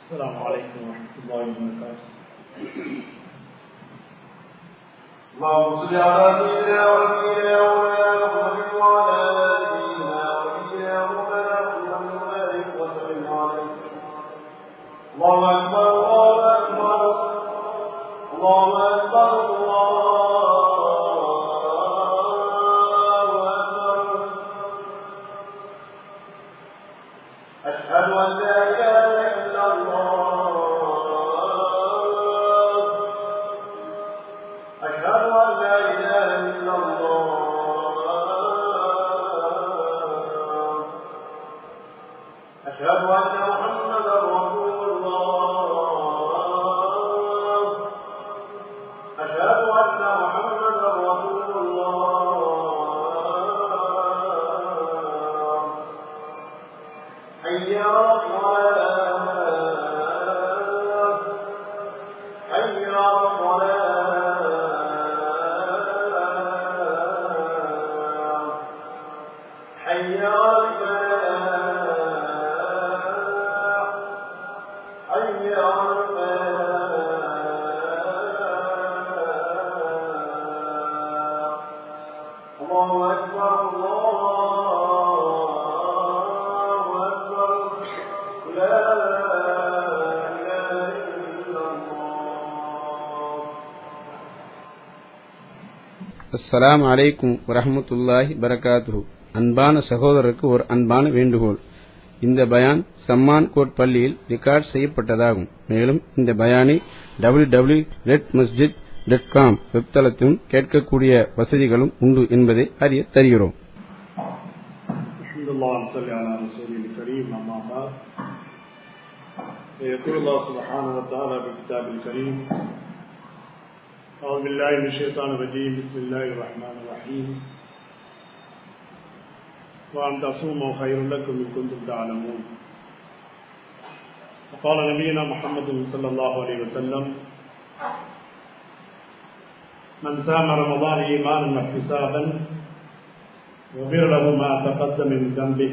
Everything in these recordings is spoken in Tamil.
السلام عليكم ورحمة الله وبركاته. اللهم صل على سيدنا ونبينا ومولانا محمد وعلى آله سيدنا ونبينا محمد وسلم عليه. اللهم أكبر الله أكبر الله أكبر الله أكبر. أشهد أن لا إله إلا الله أشهد أن لا إله إلا الله أشهد أن محمدا رسول الله أشهد أن محمدا رسول الله. حي على الصلاة حي على الصلاة حي على الفلاح حي على الفلاح. الله أكبر الله أكبر. لا إله إلا الله. அஸ்ஸலாமு அலைக்கும் வரஹ்மத்துல்லாஹி பரகாத்துஹு. அன்பான சகோதரருக்கு ஒரு அன்பான வேண்டுகோள். இந்த பயான் சம்மான் கோட் பள்ளியில் ரெக்கார்ட் செய்யப்பட்டதாகும். மேலும் இந்த பயானை www.redmasjid.com வெப்தளத்திலும் கேட்கக்கூடிய வசதிகளும் உண்டு என்பதை அறிய தருகிறோம். الحمد لله صلى على رسوله الكريم. أما بعد يقول الله سبحانه وتعالى في كتابه الكريم: أعوذ بالله من الشيطان الرجيم. بسم الله الرحمن الرحيم. وأن تصوموا خير لكم إن كنتم تعلمون. وقال نبينا محمد صلى الله عليه وسلم: من صام رمضان إيمانا واحتسابا غفر له ما تقدم من ذنبه.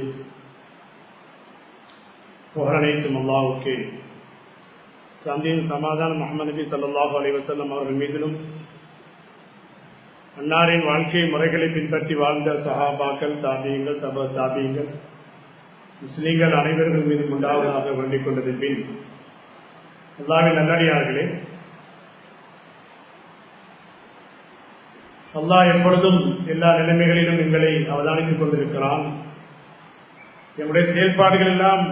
புகழனைத்தும் அல்லாஹ்வுக்கே. சாந்தியும் சமாதானம் முஹம்மது நபி ஸல்லல்லாஹு அலைஹி வஸல்லம் அவர்கள் மீதிலும், அன்னாரின் வாழ்க்கை முறைகளை பின்பற்றி வாழ்ந்த சஹாபாக்கள், தாபியங்கள், தப தாபியங்கள், முஸ்லிம்கள் அனைவர்கள் மீதும் உண்டாவதாக வேண்டிக் கொண்டதின் பின், அல்லாஹ்வின் நல்லடியார்களே, அல்லாஹ் எப்பொழுதும் எல்லா நிலைமைகளிலும் எங்களை அவதானித்துக் கொண்டிருக்கிறான். நம்முடைய செயல்பாடுகள் எல்லாம்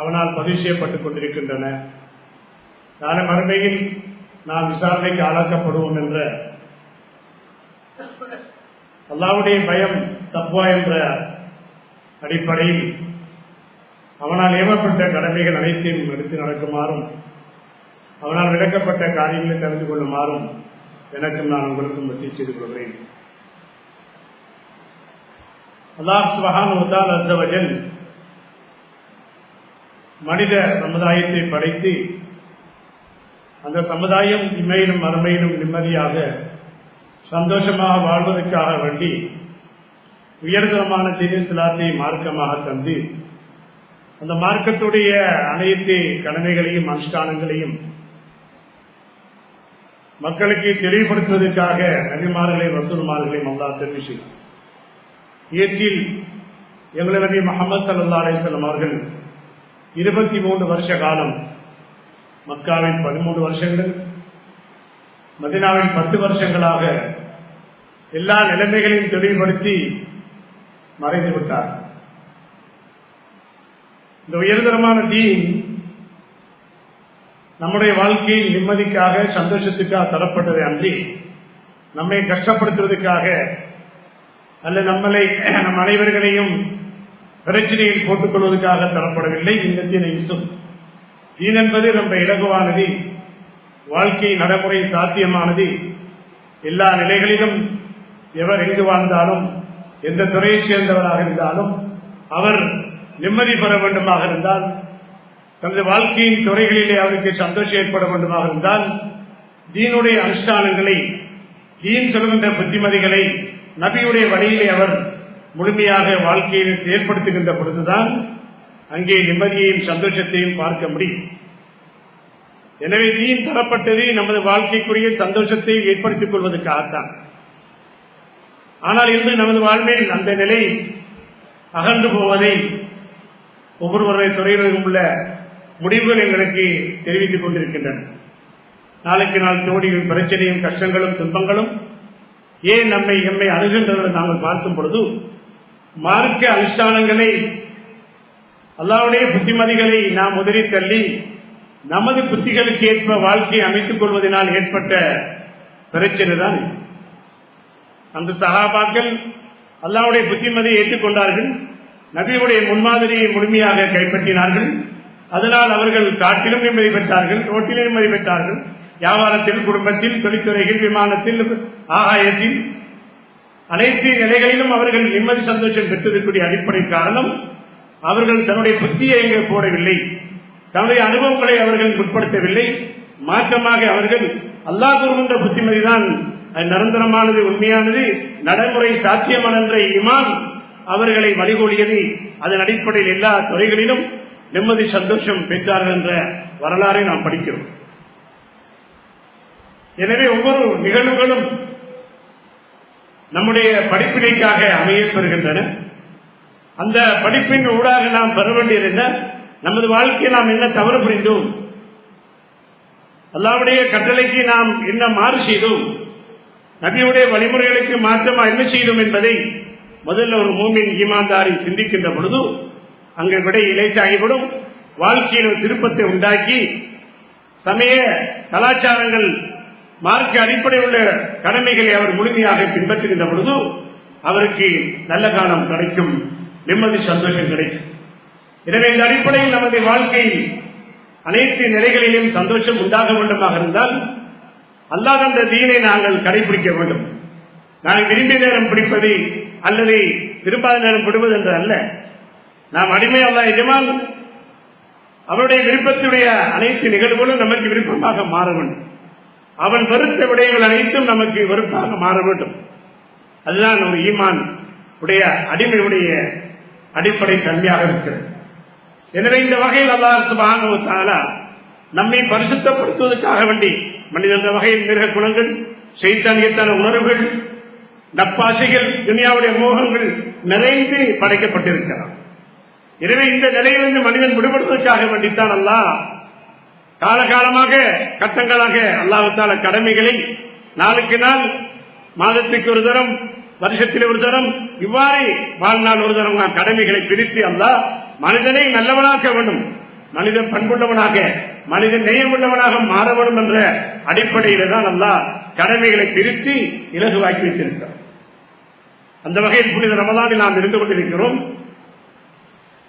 அவனால் பதிவு செய்யப்பட்டுக் கொண்டிருக்கின்றன. நாளை மறுமையில் நாம் விசாரணைக்கு ஆளாக்கப்படுவோம் என்ற அல்லாஹ்வுடைய பயம், தக்வா என்ற அடிப்படையில் அவனால் ஏவப்பட்ட கடமைகள் அனைத்தையும் எடுத்து நடக்குமாறும், அவனால் விளக்கப்பட்ட காரியங்களை தெரிந்து கொள்ளுமாறும் எனக்கும் நான் உங்களுக்கும் வசிய செய்து கொள்கிறேன். அல்லாஹ் சுப்ஹானஹு வ தஆலா அஸ்ஸ வ ஜல் மனித சமுதாயத்தை படைத்து, அந்த சமுதாயம் இம்மையிலும் மறுமையிலும் நிம்மதியாக சந்தோஷமாக வாழ்வதற்காக வேண்டி உயர்தரமான தீன் இஸ்லாத்தை மார்க்கமாக தந்து, அந்த மார்க்கத்துடைய அனைத்து கடமைகளையும் அனுஷ்டானங்களையும் மக்களுக்கு தெளிவுபடுத்துவதற்காக நபிமார்களையும் ரசூல்மார்களையும் அல்லாஹ் தெரிவு செய்தார். இயற்கையில் எங்கள் நபி முஹம்மது ஸல்லல்லாஹு அலைஹி வஸல்லம் அவர்கள் 23 வருஷ காலம், மக்காவில் 13 வருஷங்கள், மதீனாவில் 10 வருஷங்களாக எல்லா நிலைமைகளையும் தெளிவுபடுத்தி மறைந்து விட்டார். இந்த உயர்தரமான தீன் நம்முடைய வாழ்க்கையில் நிம்மதிக்காக, சந்தோஷத்துக்காக தரப்பட்டதை அன்றி நம்மை கஷ்டப்படுத்துவதற்காக அல்ல நம்மளை நம் அனைவர்களையும் பிரச்சனையில் போட்டுக் கொள்வதற்காக தரப்படவில்லை. இந்த தீன் என்பது ரொம்ப இலகுவானது, வாழ்க்கை நடைமுறை சாத்தியமானது. எல்லா நிலைகளிலும் எவர் எங்கு வாழ்ந்தாலும், எந்த துறையை சேர்ந்தவராக இருந்தாலும், அவர் நிம்மதி பெற வேண்டுமாக இருந்தால், தனது வாழ்க்கையின் துறைகளிலே அவருக்கு சந்தோஷம் ஏற்பட வேண்டுமாக இருந்தால், தீனுடைய அனுஷ்டானங்களை, தீன் சொல்கின்ற புத்திமதிகளை நபியுடைய வழியிலே அவர் முழுமையாக வாழ்க்கையில் செயல்படுத்துகின்ற பொழுதுதான் அங்கே நிம்மதியையும் சந்தோஷத்தையும் பார்க்க முடியும். எனவே தீன் தரப்பட்டது நமது வாழ்க்கைக்குரிய சந்தோஷத்தை ஏற்படுத்திக் கொள்வதற்காகத்தான். ஆனால் இன்று நமது வாழ்வில் அந்த நிலை அகன்று போவதை ஒவ்வொருவருடைய துறையிலும் உள்ள முடிவுகள் எங்களுக்கு தெரிவித்துக் கொண்டிருக்கின்றன. நாளுக்கு நாள் தோடியும் பிரச்சனையும் கஷ்டங்களும் துன்பங்களும் ஏன் எம்மை அணுகின்றன நாங்கள் பார்க்கும் பொழுது மார்க்க அனுஷ்டானங்களை அல்லாஹ்வுடைய புத்திமதிகளை நாம் உதறி தள்ளி நமது புத்திகளுக்கு ஏற்ப வாழ்க்கையை அமைத்துக் கொள்வதனால் ஏற்பட்ட பிரச்சனை தான். அந்த சஹாபாக்கள் அல்லாஹ்வுடைய புத்திமதியை ஏற்றுக்கொண்டார்கள், நபியுடைய முன்மாதிரியை முழுமையாக கைப்பற்றினார்கள். அதனால் அவர்கள் காட்டிலும் நிம்மதி பெற்றார்கள், ரோட்டிலும் நிம்மதி பெற்றார்கள். வியாபாரத்தில், குடும்பத்தில், தொழில்துறையில், விமானத்தில், ஆகாயத்தில், அனைத்து நிலைகளிலும் அவர்கள் நிம்மதி சந்தோஷம் பெற்றிருக்கக்கூடிய அடிப்படை காரணம் அவர்கள் தன்னுடைய புத்தியை எங்கே போடவில்லை, தன்னுடைய அனுபவங்களை அவர்கள் முற்படுத்தவில்லை. மாற்றமாக அவர்கள் அல்லாஹ் கூறுகின்ற புத்திமதிதான் நிரந்தரமானது, உண்மையானது, நடைமுறை சாத்தியமான ஈமான் அவர்களை வழிகோலியது. அதன் அடிப்படையில் எல்லா துறைகளிலும் நிம்மதி சந்தோஷம் பெற்றார்கள் என்ற வரலாறை நாம் படிக்கிறோம். எனவே ஒவ்வொரு நிகழ்வுகளும் நம்முடைய படிப்பினைக்காக அமையப் பெறுகின்றன. அந்த படிப்பின் ஊடாக நாம் பெற வேண்டியது என்ன? நமது வாழ்க்கையை நாம் என்ன தவறு புரிந்தோம், அல்லாஹ்வுடைய கட்டளைக்கு நாம் என்ன மாறு செய்தோம், நபியுடைய வழிமுறைகளுக்கு மாற்றமா என்ன செய்தோம் என்பதை முதல்ல ஒரு மூமின் ஈமான்தாரி சிந்திக்கின்ற பொழுது அங்கு விடை இலேசாகிவிடும். வாழ்க்கையில் ஒரு திருப்பத்தை உண்டாக்கி சமய கலாச்சாரங்கள் மார்க்க அடிப்படை உள்ள கடமைகளை அவர் முழுமையாக பின்பற்றுகின்ற பொழுது அவருக்கு நல்ல காலம் கிடைக்கும், நிம்மதி சந்தோஷம் கிடைக்கும். எனவே இந்த அடிப்படையில் நமது வாழ்க்கையில் அனைத்து நிலைகளிலும் சந்தோஷம் உண்டாக வேண்டுமாக இருந்தால் அல்லாஹ் அந்த தீனை நாங்கள் கடைபிடிக்க வேண்டும். நாங்கள் விரும்பிய நேரம் பிடிப்பது அல்லது விரும்பாத நேரம் விடுவது என்று அல்ல. நாம் அடிமை அல்லாஹ் எஜமான், அவருடைய விருப்பத்துடைய அனைத்து நிகழ்வுகளும் நமக்கு விருப்பமாக மாற வேண்டும். அவன் வெறுத்த விடயங்கள் அனைத்தும் நமக்கு வெறுப்பாக மாற வேண்டும். அதுதான் ஒரு ஈமான் உடைய அடிமையுடைய அடிப்படை தன்மையாக இருக்கிறது. எனவே இந்த வகையில் அல்லாஹ் சுப்ஹானஹு வ தஆலா நம்மை பரிசுத்தப்படுத்துவதற்காக வேண்டி மனிதன் வகையில் மிருக குணங்கள், சைத்தானியத்தான உணர்வுகள், நப்பாசைகள், துனியாவுடைய மோகங்கள் நிறைந்து படைக்கப்பட்டிருக்கிறார். எனவே இந்த நிலையிலிருந்து மனிதன் விடுபடுவதற்காக வேண்டித்தான் அல்லாஹ் காலகாலமாக கட்டங்களாக அல்லாஹ் தஆலா கடமைகளை நாளுக்கு நாள், மாதத்துக்கு ஒரு தரம், வருஷத்தில் ஒரு தரம், இவ்வாறு வாழ்நாள் ஒரு தரம் நாம் கடமைகளை பிரித்து அல்லாஹ் மனிதனை நல்லவனாக்க வேண்டும், மனிதன் பண்புள்ளவனாக, மனிதன் நேயமுள்ளவனாக மாற வேண்டும் என்ற அடிப்படையில் தான் அல்லாஹ் கடமைகளை பிரித்து இலகுவாக்கி வைத்திருக்கிறார். அந்த வகையில் புனித ரமலானில் நாம் இருந்து கொண்டிருக்கிறோம்.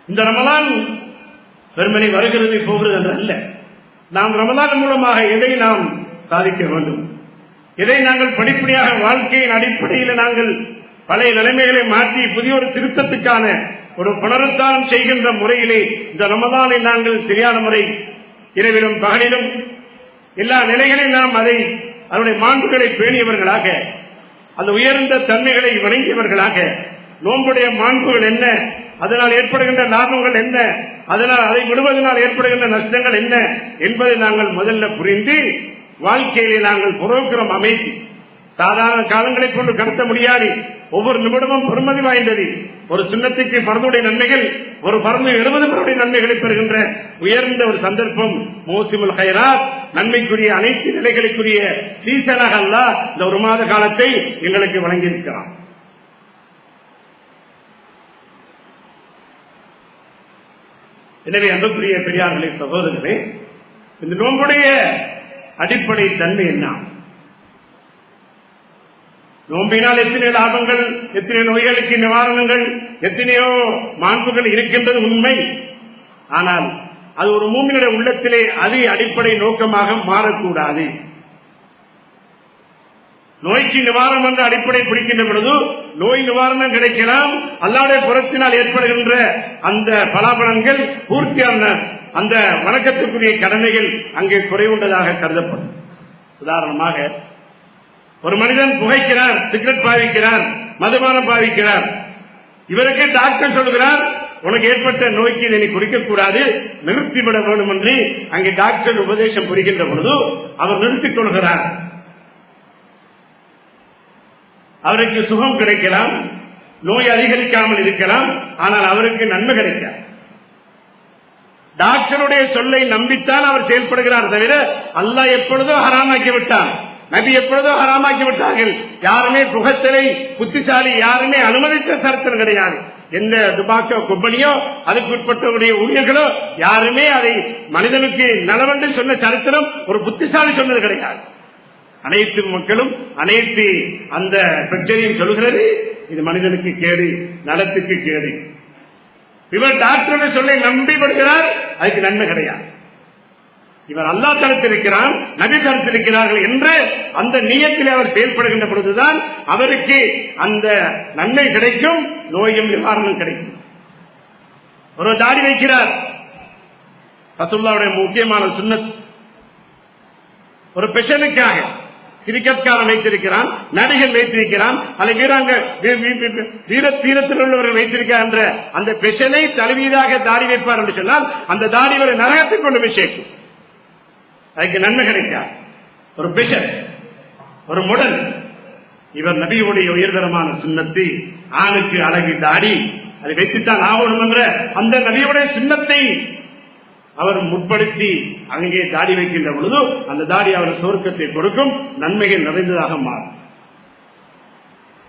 இந்த ரமலான் வெறுமனை வருகிறது போகிறது என்று அல்ல. நாம் ரமலான் மூலமாக எதை நாம் சாதிக்க வேண்டும், எதை நாங்கள் படிப்படியாக வாழ்க்கையின் அடிப்படையில் நாங்கள் பழைய நிலைமைகளை மாற்றி புதிய ஒரு திருத்தத்துக்கான ஒரு புனருத்தானம் செய்கின்ற முறையிலே இந்த ரமலானை நாங்கள் சரியான முறை இரவிலும் பகலிலும் எல்லா நிலைகளிலும் நாம் அதனுடைய மாண்புகளை பேணியவர்களாக, அந்த உயர்ந்த தன்மைகளை வணங்கியவர்களாக, நோன்புடைய மாண்புகள் என்ன, அதனால் ஏற்படுகின்ற லாபங்கள் என்ன, அதனால் அதை விடுவதனால் ஏற்படுகின்ற நஷ்டங்கள் என்ன என்பதை நாங்கள் முதல்ல புரிந்து வாழ்க்கையிலே நாங்கள் புரோகிராம் அமைத்து சாதாரண காலங்களை கொண்டு கடத்த முடியாது. ஒவ்வொரு நிமிடமும் பெருமதி வாய்ந்தது. ஒரு சுன்னத்துக்கு பரந்துடைய நன்மைகள், ஒரு பரந்து 70 பேருடைய நன்மைகளை பெறுகின்ற உயர்ந்த ஒரு சந்தர்ப்பம் மௌசிமுல் ஹைராத், நன்மைக்குரிய அனைத்து நிலைகளுக்குரிய சீசனாக அல்லாஹ் இந்த ஒரு மாத காலத்தை எங்களுக்கு வழங்கியிருக்கிறான். எனவே அன்புக்குரிய பெரியார்களே, சகோதரர்களே, இந்த நோன்புடைய அடிப்படை தன்மை என்ன? நோம்பினால் எத்தனை லாபங்கள், எத்தனை நோய்களுக்கு நிவாரணங்கள், எத்தனையோ மாண்புகள் இருக்கின்றது உண்மை. ஆனால் அது ஒரு மூமினுடைய உள்ளத்திலே அது அடிப்படை நோக்கமாக மாறக்கூடாது. நோய்க்கு நிவாரணம் என்ற அடிப்படை பிடிக்கின்ற பொழுது நோய் நிவாரணம் கிடைக்கலாம், அல்லாஹ்வுடைய புறத்தினால் ஏற்படுகின்ற அந்த பலாபலன்கள் பூர்த்தியான அந்த வணக்கத்துக்குரிய கடமைகள் அங்கே குறைவுள்ளதாக கருதப்படும். உதாரணமாக ஒரு மனிதன் புகைக்கிறார், சிகரெட் பாவிக்கிறார், மதுபானம் பாவிக்கிறார். இவருக்கு டாக்டர் சொல்கிறார் உனக்கு ஏற்பட்ட நோய்க்கு இதை நீ குடிக்கக்கூடாது, நிறுத்திவிட வேண்டும் என்று அங்கே டாக்டர் உபதேசம் புரிகின்ற பொழுது அவர் நிறுத்திக் கொள்கிறார். அவருக்கு சுகம் கிடைக்கலாம், நோய் அதிகரிக்காமல் இருக்கலாம், ஆனால் அவருக்கு நன்மை கிடைக்காது. டாக்டருடைய சொல்லை நம்பித்தான் அவர் செயல்படுகிறார் தவிர அல்லாஹ் எப்பொழுதோ ஹராமாக்கி விட்டார், நபி எப்பொழுதோ ஹராமாக்கி விட்டார்கள். யாருமே புகத்தலை புத்திசாலி யாருமே அனுமதித்த சரித்திரம் கிடையாது. எந்த துபாக்கோ கம்பெனியோ அதுக்கு உட்பட்டவருடைய ஊழியர்களோ யாருமே அதை மனிதனுக்கு நலவென்று சொன்ன சரித்திரம் ஒரு புத்திசாலி சொன்னது கிடையாது. அனைத்து மக்களும் அனைத்து அந்த பிரச்சனையும் சொல்கிறது இது மனிதனுக்கு கேடு, நலத்துக்கு கேடு. இவர் டாக்டர் சொல்லை நம்பிப்படுகிறார், அதுக்கு நன்மை கிடையாது. இவர் அல்லாஹ் தரத்திருக்கிறான், நபி தரத்திருக்கிறார்கள் என்று அந்த நியத்தில் அவர் செயல்படுகின்ற பொழுதுதான் அவருக்கு அந்த நன்மை கிடைக்கும், நோயும் நிவாரணம் கிடைக்கும். ஒரு தாடி வைக்கிறார், ரசூலுல்லாஹ்வுடைய முக்கியமான சுன்னத். ஒரு பெஷனுக்காக கிரிக்கெட்காரன் வைத்திருக்கிறான், நடிகன் வைத்திருக்கிறான், அல்லது வீரத்தில் உள்ளவர்கள் வைத்திருக்கிறார் என்ற அந்த பெஷனை தலைவீதாக தாடி வைப்பார் என்று சொன்னால் அந்த தாடி ஒரு நரகத்தை கொண்டு போய் சேர்க்கும், அதுக்கு நன்மை கிடைக்காது. ஒரு பெஷன், ஒரு முடன். இவர் நபியுடைய உயர்தரமான சுன்னத்தை, ஆணுக்கு அழகு தாடி அதை வைத்துத்தான் ஆகணும் என்ற அந்த நபியுடைய சுன்னத்தை அவர் முற்படுத்தி அங்கே தாடி வைக்கின்ற பொழுது அந்த தாடி அவர் சொர்க்கத்தை கொடுக்கும், நன்மைகள் நிறைந்ததாக மாறும்.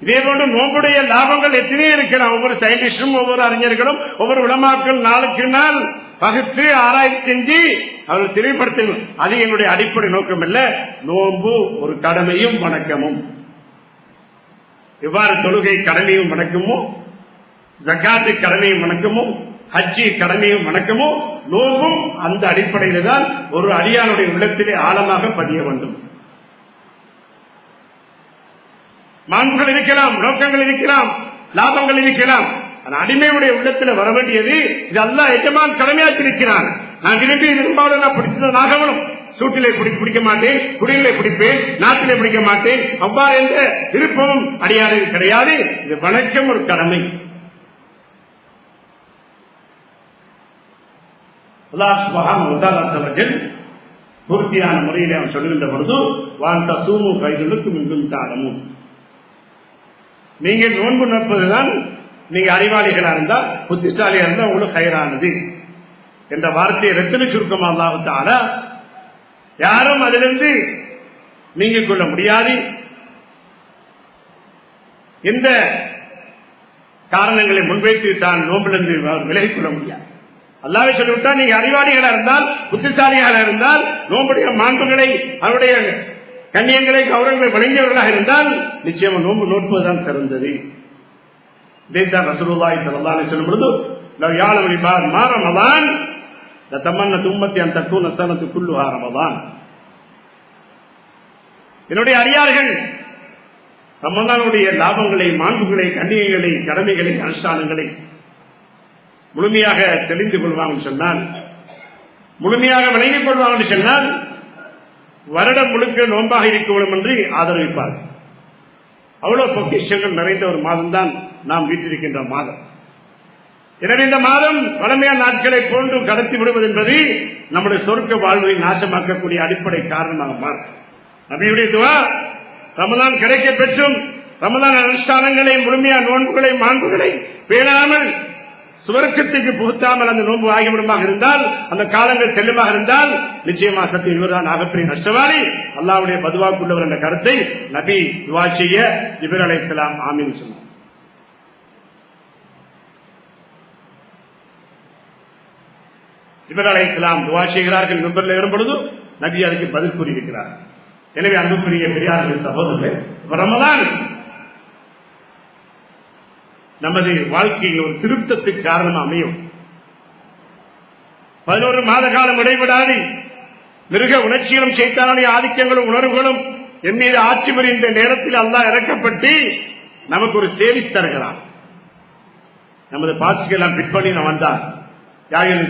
இதே போன்று நோம்புடைய லாபங்கள் எத்தனையோ இருக்கலாம். ஒவ்வொரு சயின்டிஸ்டும், ஒவ்வொரு அறிஞர்களும், ஒவ்வொரு உலமாக்கள் நாளுக்கு நாள் பகுத்து ஆராய்ச்சி செஞ்சு அவர்கள் தெளிவுபடுத்தணும். அது எங்களுடைய அடிப்படை நோக்கம் அல்ல. நோம்பு ஒரு கடமையும் வணக்கமும். எவ்வாறு தொழுகை கடமையும் வணக்கமோ, ஜகாத்து கடமையும் வணக்கமோ, ஹஜ்ஜி கடமையும் வணக்கமோ, நோம்பும் அந்த அடிப்படையில் தான் ஒரு அடியானுடைய உள்ளத்திலே ஆழமாக பதிய வேண்டும். மாண்புகள் இருக்கலாம், நோக்கங்கள் இருக்கலாம், லாபங்கள் இருக்கலாம். அடிமையுடைய உள்ளத்தில் வர வேண்டியது இது அல்லாஹ் எஜமான் கடமையாற்றிருக்கிறான். நான் விரும்பாவது நான் பிடித்ததான் ஆகணும். சூட்டிலே பிடிக்க மாட்டேன், குடியிலே பிடிப்பேன், நாட்டிலே பிடிக்க மாட்டேன், அவ்வாறு என்ற விருப்பமும் அடியானது கிடையாது. இது வணக்கம், ஒரு கடமை. அல்லாஹ் சுப்ஹானஹு வ தஆலா பூர்த்தியான முறையில் அவன் சொல்லுகின்ற பொழுது வான் தசூமு கைதுலுக்கும் இன்றும் தாளமும், நீங்கள் நோன்பு நோற்பதுதான் நீங்க அறிவாளிகளா இருந்தா, புத்திசாலியா இருந்தா உங்களுக்கு கயிறானது என்ற வார்த்தையை ரத்தின சுருக்கமா அல்லாஹ் தஆலா யாரும் அதிலிருந்து நீங்கிக் கொள்ள முடியாது. எந்த காரணங்களை முன்வைத்து தான் நோம்பிலிருந்து விலகிக் கொள்ள முடியாது. அல்லாஹ்வே சொல்லிவிட்டால் நீங்க அறிவாளிகளா இருந்தால், புத்திசாலியாக இருந்தால், நோம்புடைய மாண்புகளை அவருடைய கண்ணியங்களை கௌரவங்களை வழங்கியவர்களாக இருந்தால் நிச்சயமா நோன்பு நோற்பதுதான் சிறந்தது. இதைத்தான் ரசூலுல்லாஹி ஸல்லல்லாஹு அலைஹி வஸல்லம் சொல்லும்போது லவ் யஅலமு இபாத் மா ரமலான் லதமன்னத் உம்மத்தி அன் தகூன ஸனத்து குல்லுஹா ரமலான். என்னுடைய அடியார்கள் ரமலானுடைய லாபங்களை, மாண்புகளை, கண்ணியங்களை, கடமைகளை, அனுஷ்டானங்களை முழுமையாக தெரிந்து கொள்வாங்க சொன்னால், முழுமையாக விளங்கிக் கொள்வாங்க சொன்னால் வருடம் முழுக்க நோன்பாக இருக்க வேண்டும் என்று ஆதரவிப்பார்கள். அவ்வளவு பொக்கிஷங்கள் நிறைந்த ஒரு மாதம் தான் நாம் வீட்டிருக்கின்ற மாதம். எனவே இந்த மாதம் வளமையான நாட்களை போன்று கடத்தி விடுவது என்பது நம்முடைய சொர்க்க வாழ்வை நாசமாக்கக்கூடிய அடிப்படை காரணமாக மாறும். நபியுடைய துஆ ரமலான் கிடைக்க பெற்றும் ரமலான் அனுஷ்டானங்களை, முழுமையான நோன்புகளை, மாண்புகளை பேணாமல் சுவர்க்கத்துக்கு புகுத்தாமல் அந்த நோன்பு ஆகிவிடுமாக இருந்தால், அந்த காலங்கள் செல்லுமாக இருந்தால் நிச்சயமாக சத்திய இவர்தான் ஆகப்பெரிய நஷ்டவாளி, அல்லாஹ்வுடைய பதுவாக்குள்ளவர் என்ற கருத்தை நபி துஆ செய்ய ஜிப்ரீல் அலைஹிஸ்ஸலாம் ஆமீன் சொன்னார். ஜிப்ரீல் அலைஹிஸ்ஸலாம் துஆ செய்கிறார்கள். மிம்பரில் ஏறும்பொழுது நபி அதுக்கு பதில் கூறியிருக்கிறார். எனவே அன்புக்குரிய பெரியார்கள், சகோதரர்களே, ரமலான் நமது வாழ்க்கையில் ஒரு திருத்தத்துக்கு காரணம் அமையும். 11 மாத காலம் இடைவிடாது மிருக உணர்ச்சிகளும் சைத்தானுடைய ஆதிக்கங்களும் உணர்வுகளும் என் மீது ஆட்சி புரிந்த நேரத்தில் அல்லாஹ் இறக்கப்பட்டு நமக்கு ஒரு சேவிஸ் தருகிறான். நமது பாட்சிகள் எல்லாம் பிற்பணி வந்தார். யாழில்